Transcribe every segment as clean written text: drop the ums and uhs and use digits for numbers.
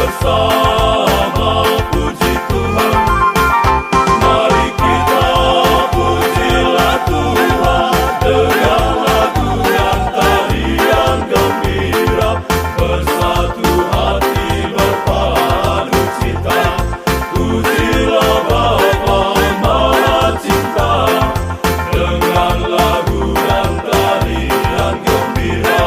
bersama puji Tuhan. Mari kita pujilah Tuhan dengan lagu dan tarian gembira, bersatu hati berpadu cita. Pujilah Bapa Maha Cinta dengan lagu dan tarian gembira.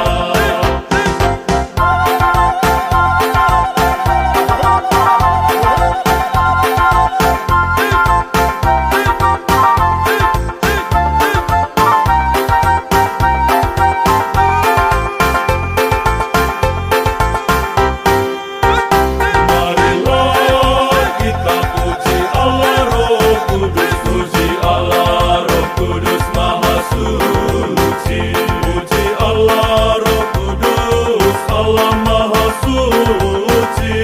Marilah kita puji Allah Roh Kudus, puji Allah Roh Kudus Maha Suci. Puji Allah Roh Kudus, Allah Maha Suci,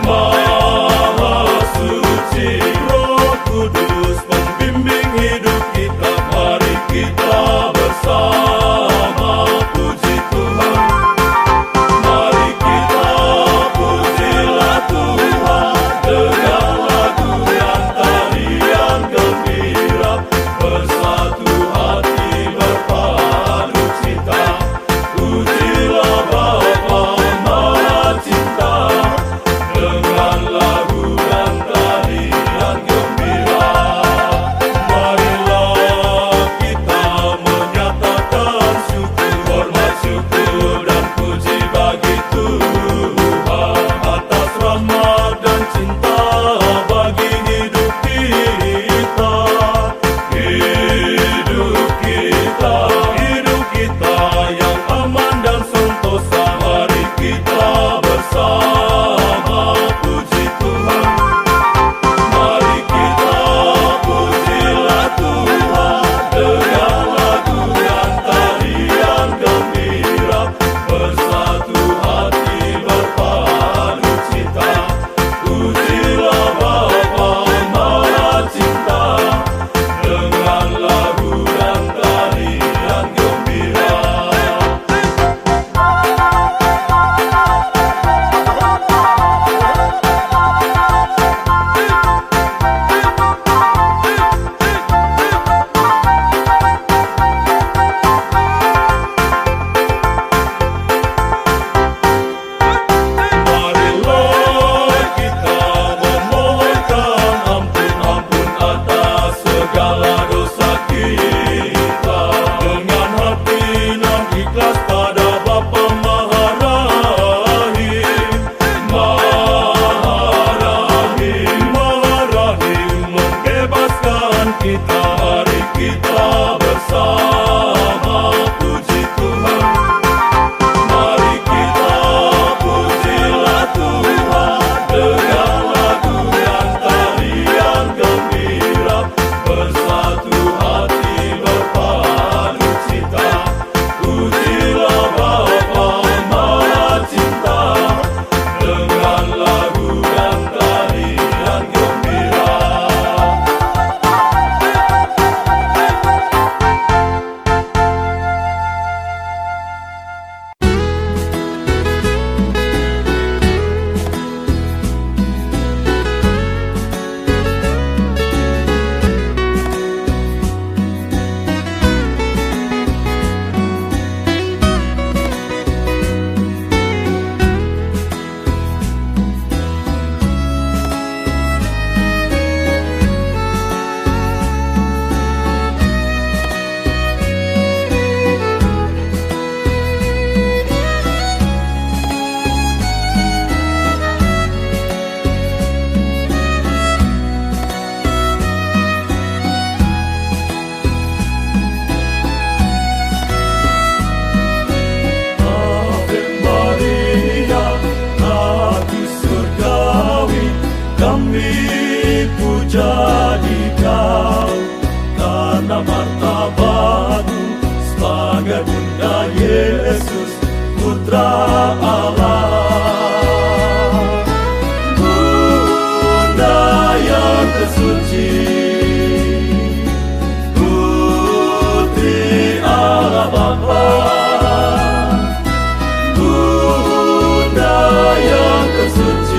Maha Suci. Roh Kudus pembimbing hidup kita, mari kita bersama puji Tuhan. Mari kita pujilah Tuhan dengan lagu dan tarian gembira, bersatu hati berpadu cita. Pujilah Bapa Maha Cinta dengan lagu dan tarian gembira. Marilah kita menyatakan syukur, hormat, syukur dan puji bagi Tuhan atas rahmat dan cinta bagi hidup kita. Hidup kita yang aman dan sentosa. Mari kita bersama puji Tuhan. Mari kita pujilah Tuhan dengan lagu dan tarian gembira, bersatu hati berpadu cita. Pujilah Bapa Maha Cinta dengan lagu dan tarian gembira. Marilah kita memohonkan ampun atas segala dosa kita, dengan hati nan ikhlas pada Bapa Maha Rahim. Maha Rahim membebaskan kita. Mari kita bersama puji Tuhan. Mari kita pujilah Tuhan dengan lagu dan tarian gembira, bersatu hati berpadu cita. Pujilah Bapa Maha Cinta dengan lagu dan tarian gembira. Ave Maria, Ratu Surgawi, kami puja di Kau karena martabatmu sebagai Bunda Yesus, Putra Allah. Bunda yang tersuci, Putri Allah Bapa. Bunda yang tersuci,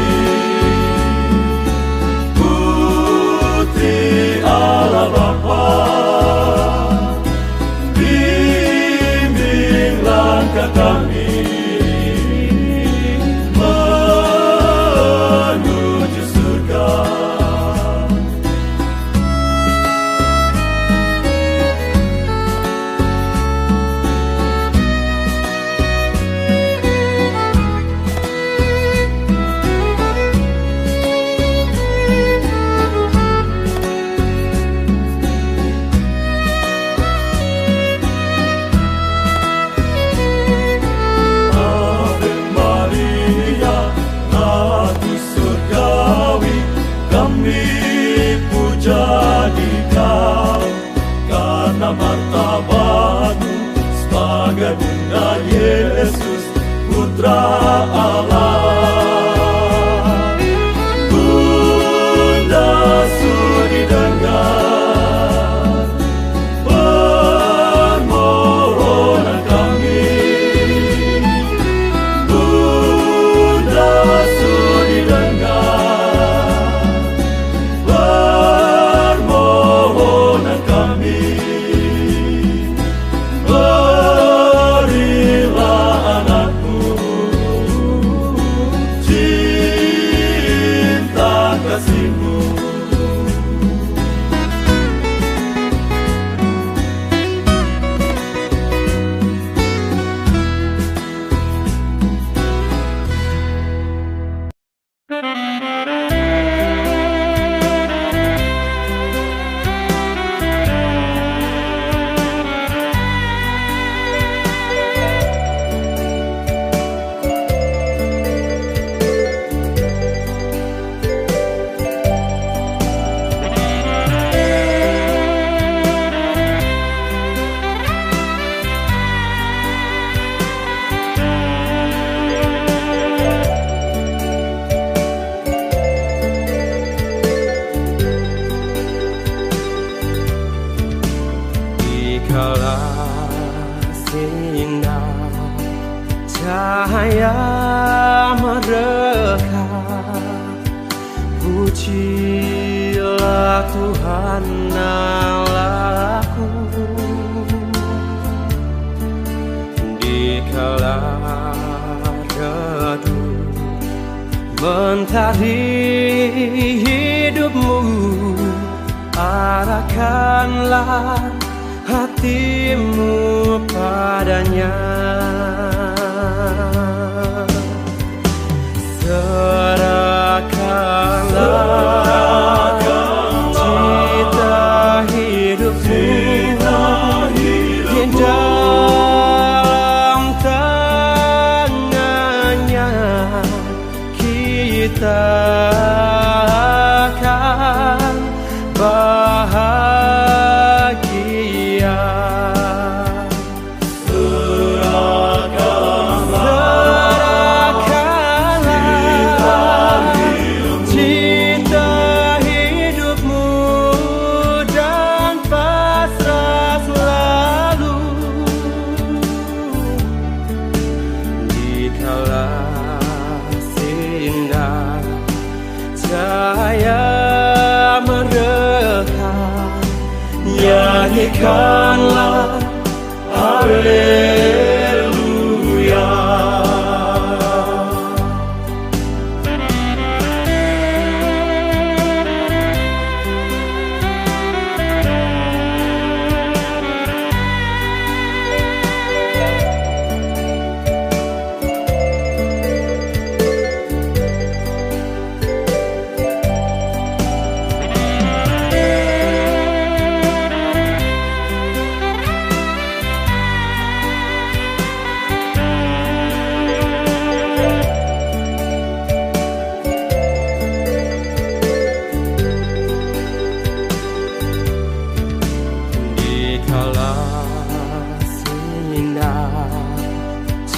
Tuhan Allahku. Di kala redup mentari hidupmu, arahkanlah hatimu padanya. Serahkanlah cita hidupmu di dalam tangannya. Kita akan bahagia. Cahaya merekah, nyanyikanlah haleluya.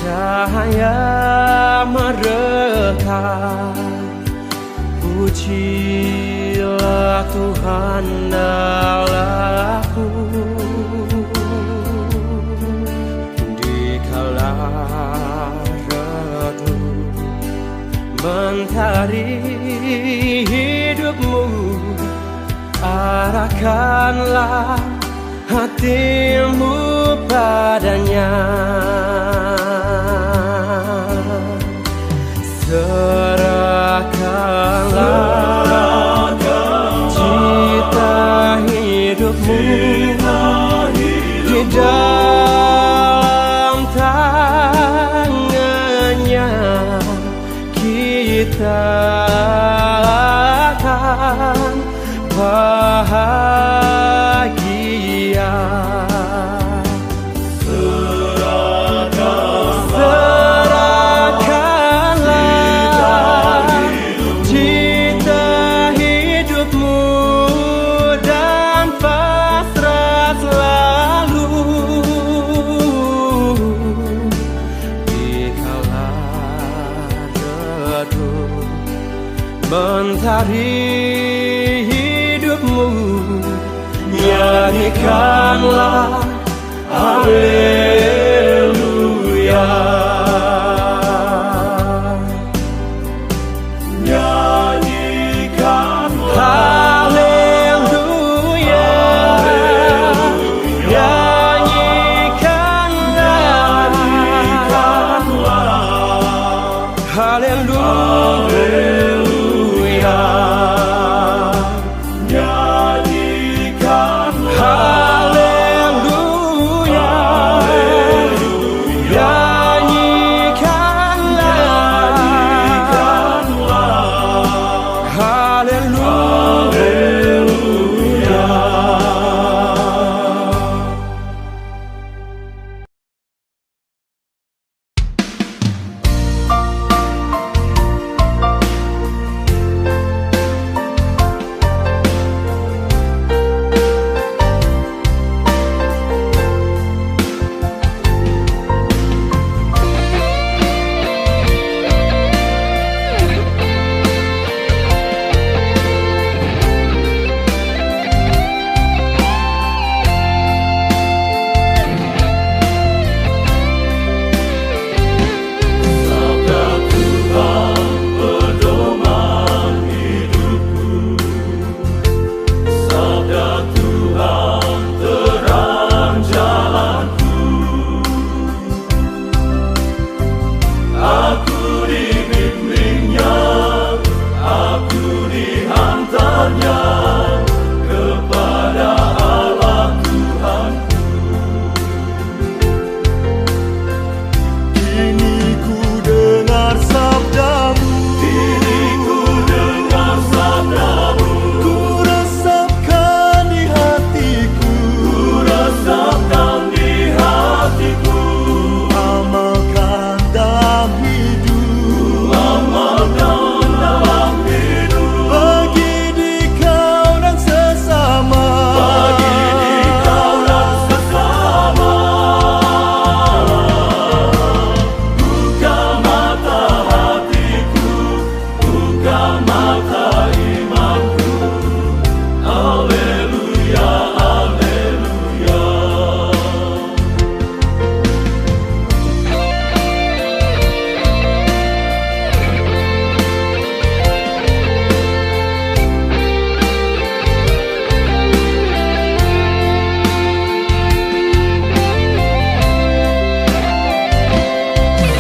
Cahaya merekah, pujilah Tuhan Allahku. Di kala redup mentari hidupmu, arahkanlah hatimu padanya. Serahkanlah cita hidupmu di dalam tangannya. Kita akan bahagia. Mentari hidupmu, nyanyikanlah haleluya. Nyanyikanlah haleluya. Nyanyikanlah haleluya. Haleluya, haleluya, mata imanku. Haleluya, haleluya.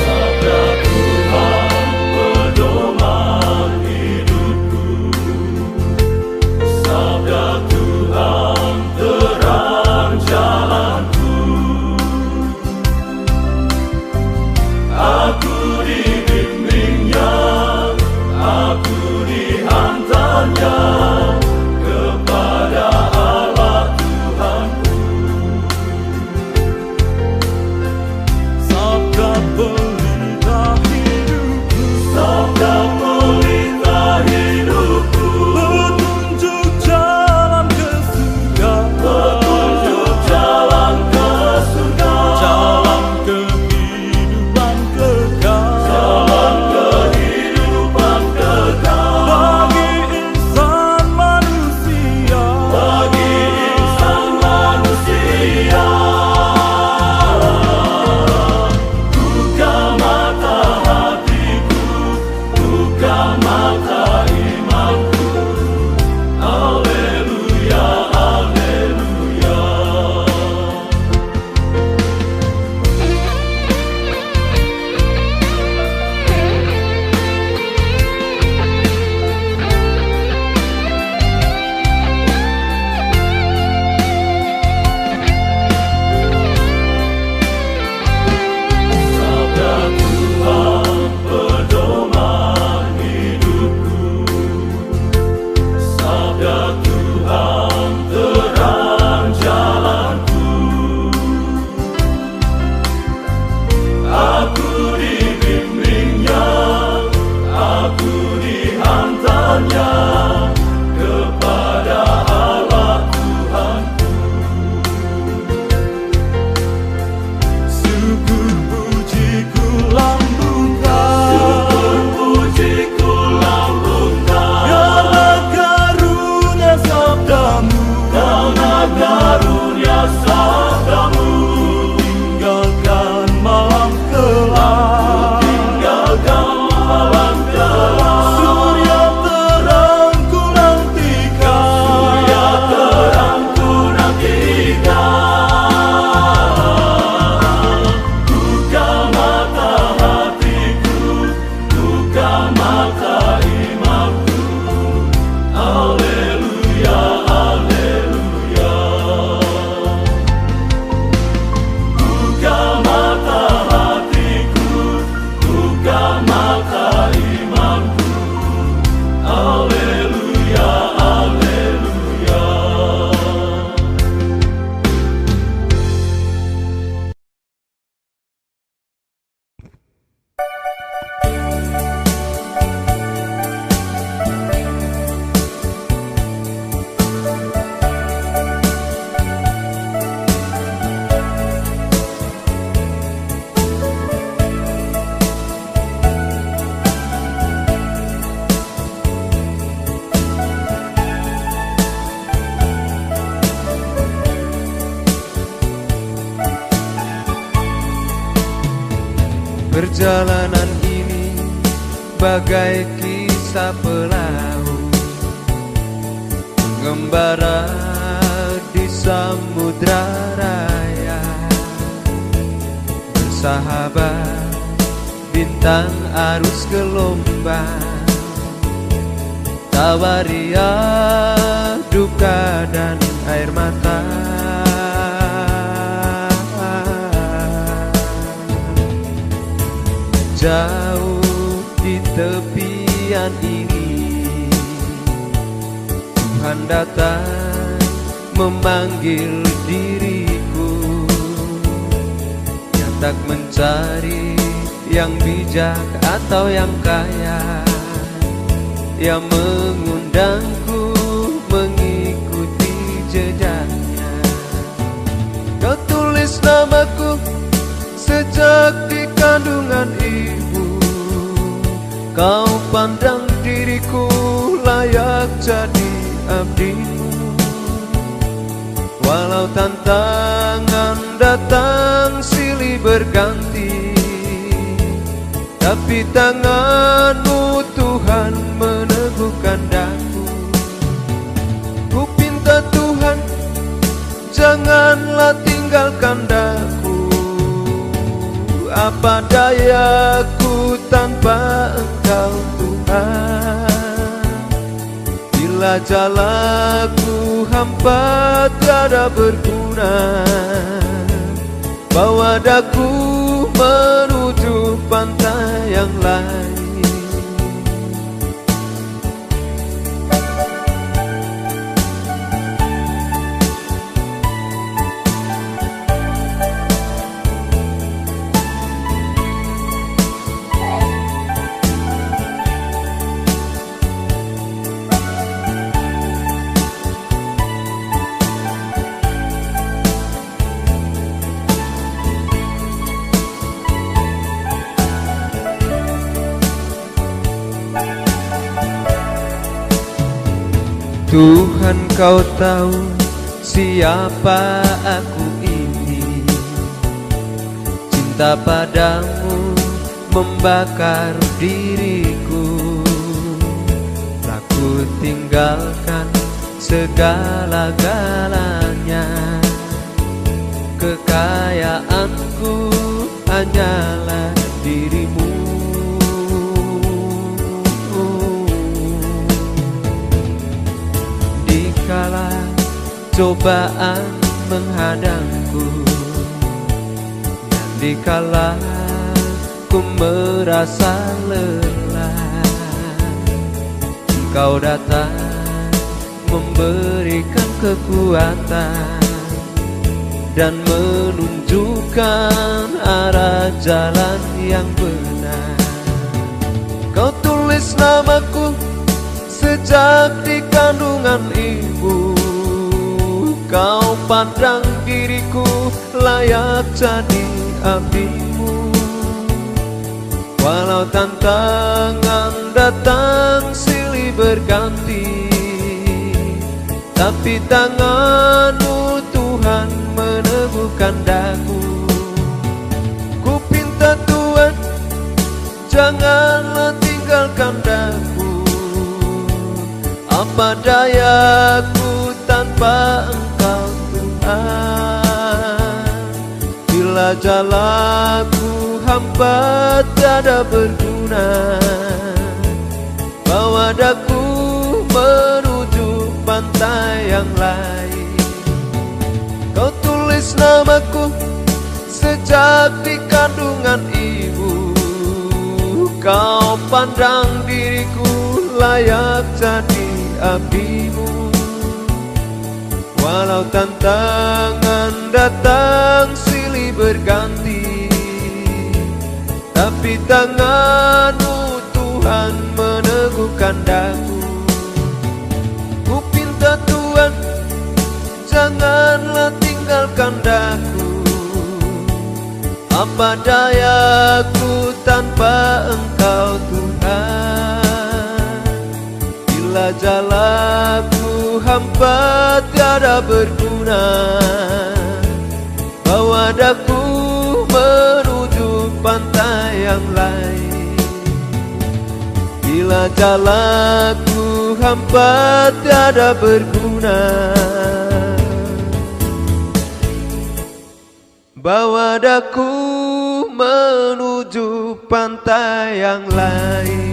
Sabda Tuhan pedoman hidupku. Sabda Tuhan terang jalanku. Aku dibimbingnya, aku dihantarnya kepada Allah Tuhanku. Sabda pelita hidupku, sabda pelita hidupku, petunjuk jalan ke surga, petunjuk jalan ke surga, jalan kehidupan kekal, jalan kehidupan kekal bagi insan manusia, bagi insan manusia. Buka mata hatiku, buka mata imanku. Haleluya, haleluya. Sabda Tuhan pedoman hidupku. Sabda Tuhan terang jalanku. Aku dibimbingnya, aku dihantarnya kepada Allah Tuhanku. Syukur pujiku lambungkan, syukur pujiku lambungkan, karena karunia sabdamu, karena karunia sabdamu. Tinggalkan malam gelap, tinggalkan malam gelap. Surya terang ku nantikan, surya terang ku nantikan. Buka mata hatiku, buka mata imanku. Haleluya, haleluya. Buka mata hatiku, buka mata imanku. Haleluya, haleluya. Perjalanan ini bagai kisah pelaut mengembara di samudra raya, bersahabat bintang arus gelombang, tawaria duka dan air mata. Jauh di tepian ini Tuhan datang memanggil diriku yang tak mencari yang bijak atau yang kaya, yang mengundangku mengikuti jejaknya. Kau tulis namaku sejak di kandungan ibu, kau pandang diriku layak jadi abdimu. Walau tantangan datang silih berganti, tapi tangan-Mu Tuhan meneguhkan daku. Ku pinta Tuhan, janganlah tinggalkan daku. Apa dayaku tanpa Engkau Tuhan? Bila jalanku hampa tiada berguna, bawa daku menuju pantai yang lain. Tuhan, Kau tahu siapa aku ini. Cinta padamu membakar diriku. Telah ku tinggalkan segala-galanya. Kekayaanku hanyalah dirimu. Kala cobaan menghadangku, dan dikala ku merasa lelah, Engkau datang memberikan kekuatan dan menunjukkan arah jalan yang benar. Kau tulis namaku sejak di kandungan ibu. Kau pandang diriku layak jadi abdimu. Walau tantangan datang silih berganti, tapi tangan-Mu Tuhan meneguhkan daku. Ku pinta Tuhan, janganlah tinggalkan daku. Apa dayaku tanpa Engkau Tuhan? Bila jalanku hampa tiada berguna, bawa daku menuju pantai yang lain. Kau tulis namaku sejak di kandungan ibu. Kau pandang diriku layak jadi abdimu. Walau tantangan datang silih berganti, tapi tangan-Mu Tuhan meneguhkan daku. Ku pinta Tuhan, janganlah tinggalkan daku. Apa dayaku tanpa Engkau Tuhan? Bila jalanku hampa tiada berguna, bawa daku menuju pantai yang lain. Bila jalanku hampa tiada berguna, bawa daku menuju pantai yang lain.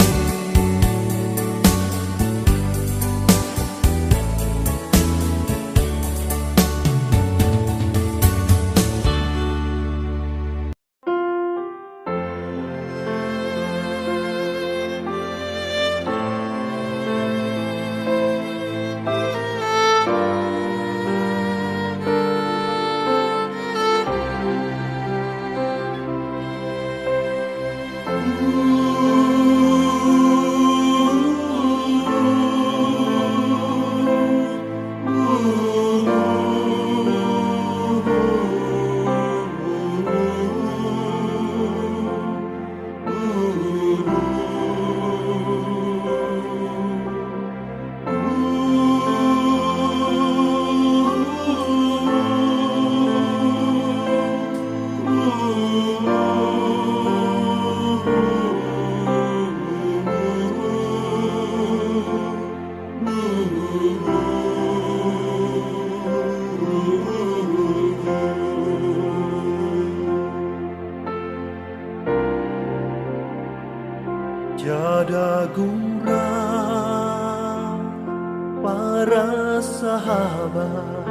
sahabat.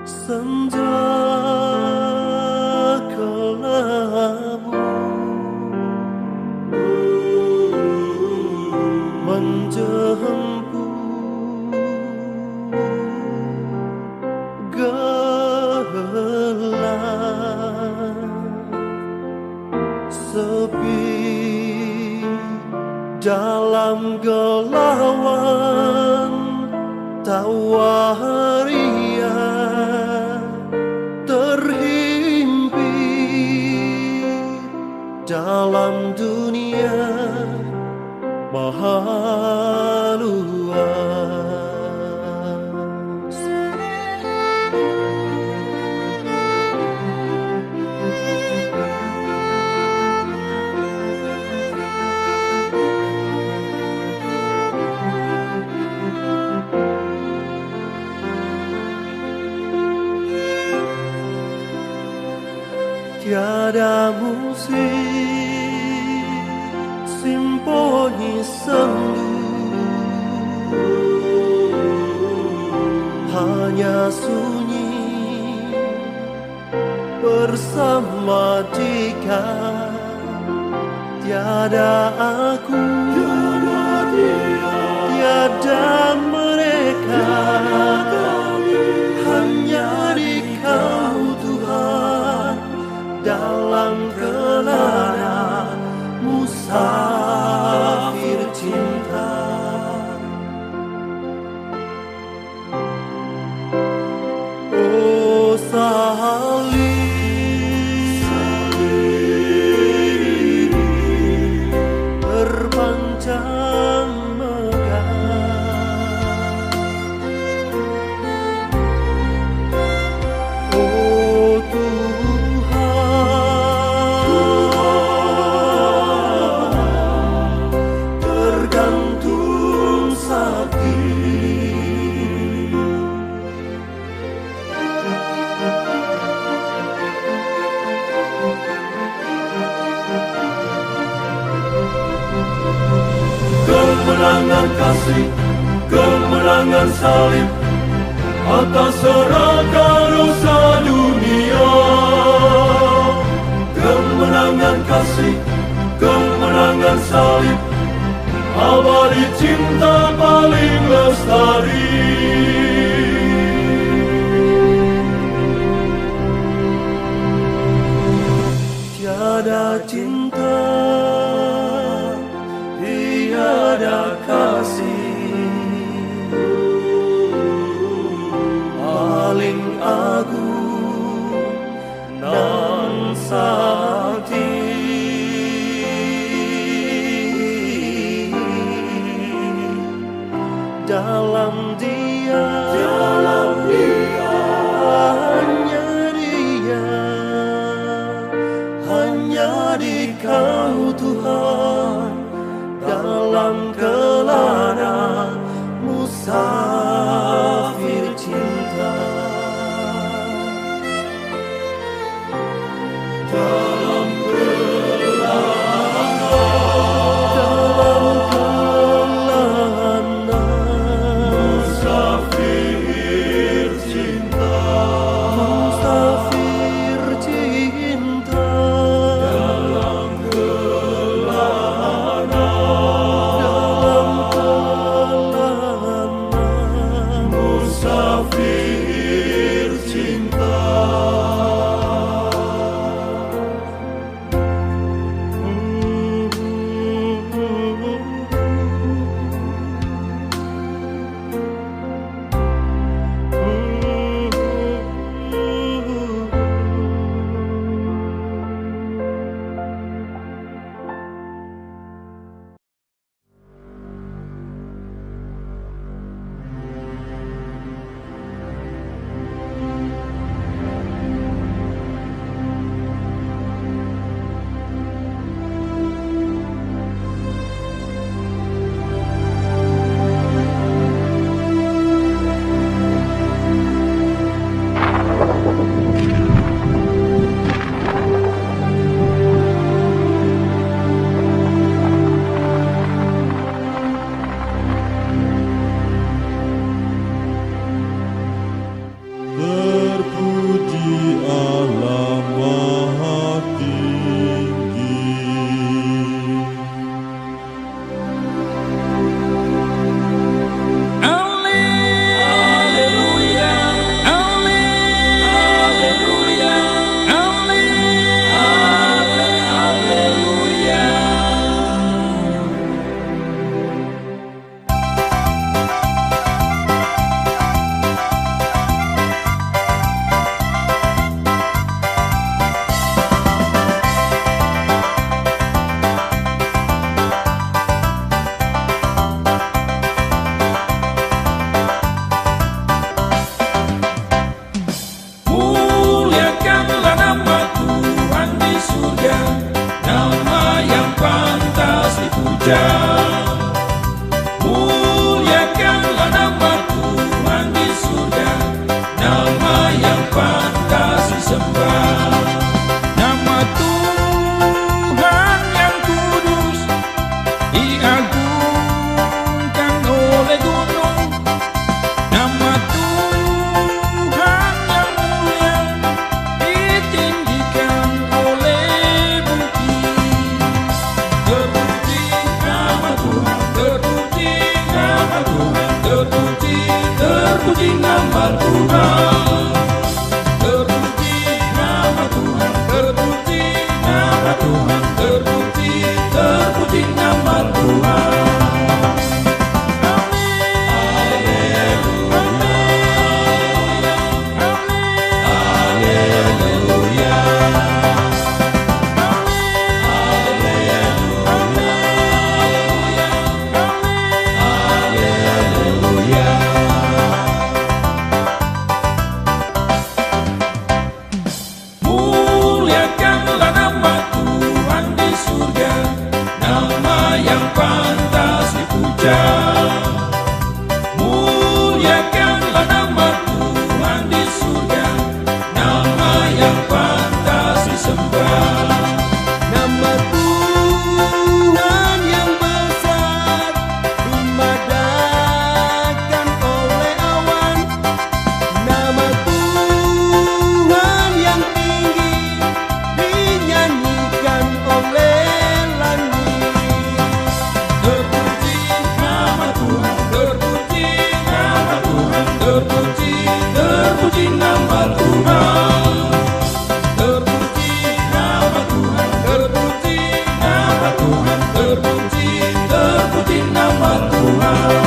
Senja kelabu menjemput gelap, sepi dalam gelauan tawa ria terhimpit dalam dunia maha luas. Tiada musik simfoni sendu, hanya sunyi bersama jika tiada aku, tiada mereka, hanya di Kau Tuhan dalam kelana musafir cinta. Oh salib terpanjang megah. Oh Tuhan, tergantung sakit. Kemenangan kasih, kemenangan salib atas seraka dosa dunia. Kemenangan kasih, kemenangan salib, abadi cinta paling lestari. Tiada cinta, tiada kasih paling agung nan sakti. Dalam Dia, hanya Dia, hanya di Kau Tuhan dalam kelana musafir cinta. Dalam kelana musafir dipuja. Muliakanlah nama Tuhan di surga, nama yang pantas disembah. Nama Tuhan yang besar dimadamkan oleh awan. Nama Tuhan yang tinggi dinyanyikan oleh langit. Terpuji nama Tuhan, terpuji nama Tuhan, terpuji, terpuji nama Tuhan. Terpuji nama Tuhan, terpuji nama Tuhan, terpuji, terpuji nama Tuhan.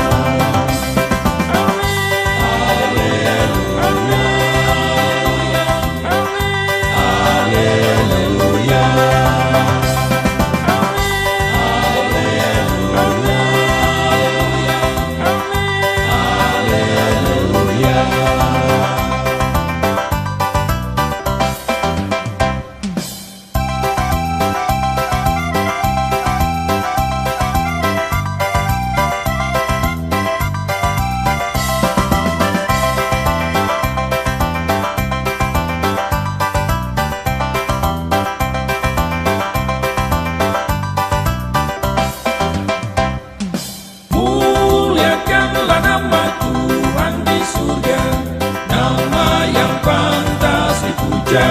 Muliakanlah nama Tuhan di surga, nama yang pantas dipuja.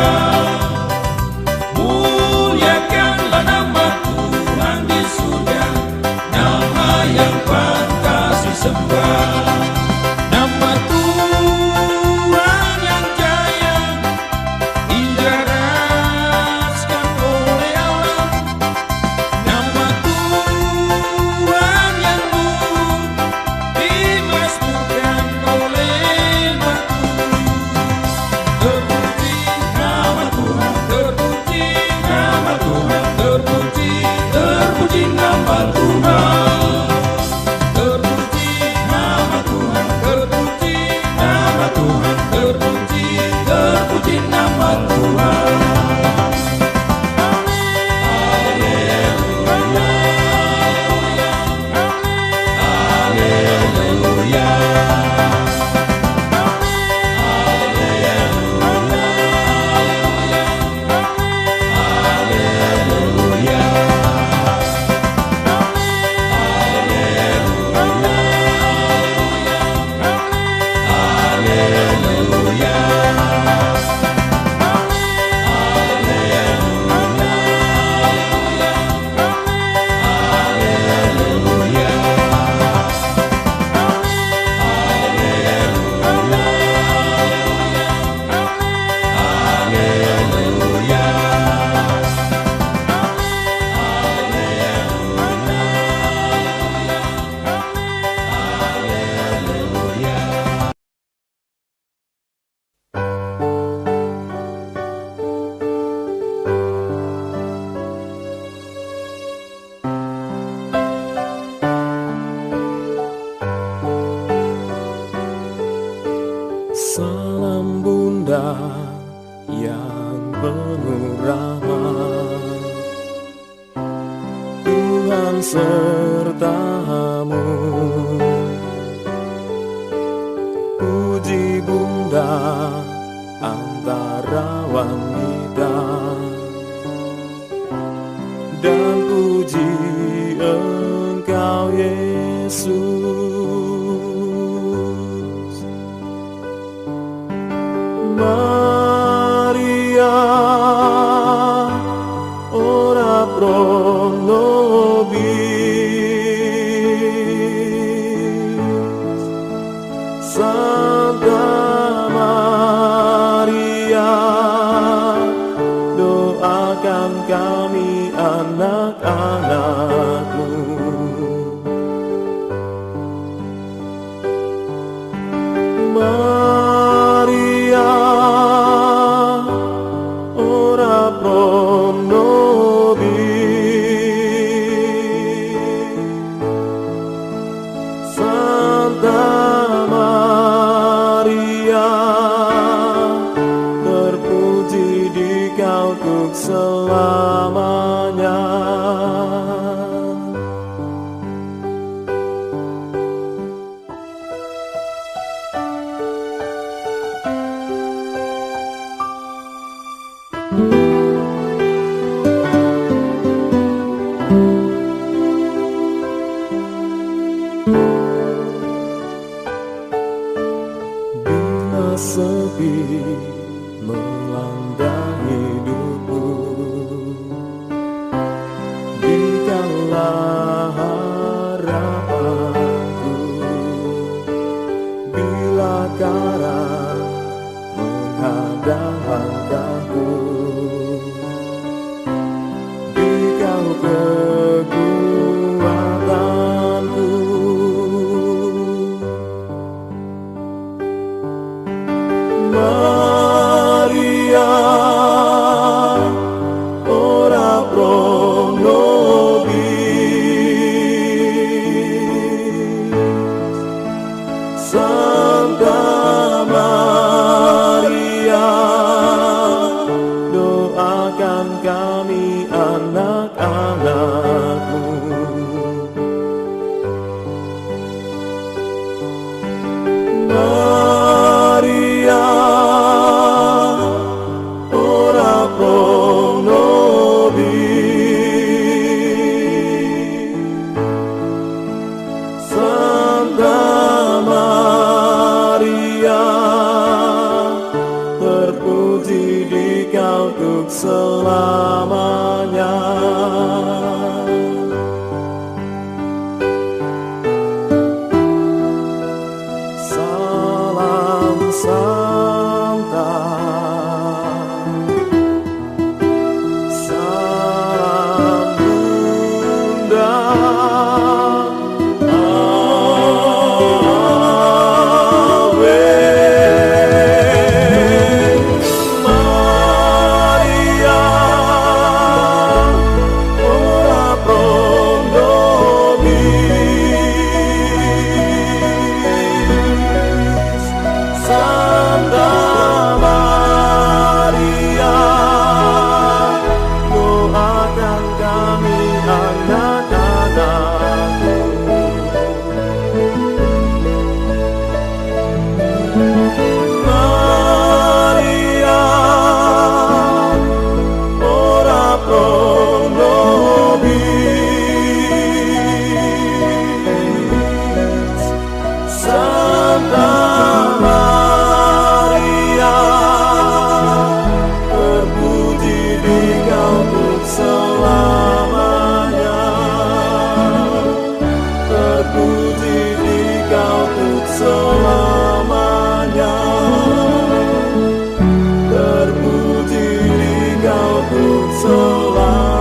Muliakanlah nama Tuhan di surga, nama yang pantas disembah. Nama Tuhan yang jaya dijelaskan oleh Allah. Nama Tuhan yang luhur dimasmurkan oleh batu. Terpuji nama Tuhan, terpuji nama Tuhan, terpuji, terpuji nama Tuhan. Terpuji nama Tuhan, terpuji nama Tuhan, terpuji, terpuji nama Tuhan. Salam Bunda yang penuh rahmat, Tuhan sertamu. Puji Bunda antara wanita, dan puji Engkau Yesus. Maria, ora pro nobis, Santa Maria, doakan kami anak-anakmu, terpuji di Kau untuk selamanya, terpuji di Kau untuk selamanya.